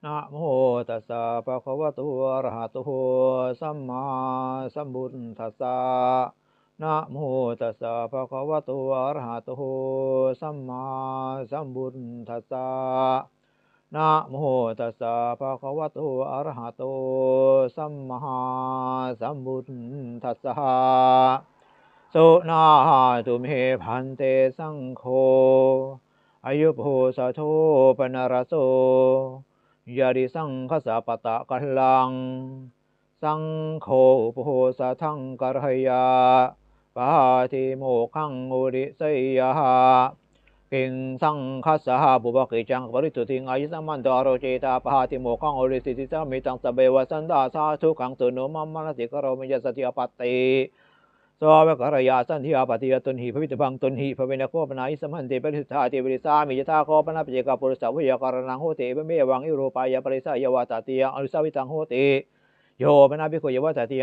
นะโมตัสสะภะคะวะโตอะระหะโตสัมมาสัมพุทธัสสะนะโมตัสสะภะคะวะโตอะระหะโตสัมมาสัมพุทธัสสะนะโมตัสสะภะคะวะโตอะระหะโตสัมมาสัมพุทธัสสะสุนาตุเมพันเตสังโฆอายุโพสะโทปนรสโสยาริสังคสะปะตะกัลลังสังโฆอุปโหสะทังกัรหยาปาติโมขังอุริสยากิงสังคัสสะบุบกิจังปริตุติงอายุสัมมันตอโรเจตาปาติโมขังอุริสิติสามิตังสเบวสันดาสาธุขังตุโนมัมมนติกโรมิยสติอปัตติสวะกรยาสันทิอาปฏิยตุนหิภวิตบังตุนหิภเวนะโคปนาอิสมันติปริสุทธาติปริสามิยตาโคปนาปิเจกปุริสาวิยการนังโหติเบเมวังอิรูปายาปริสายาวาตติยังอนุสาวิตังโหติโยปนาภิกขุยวาตติ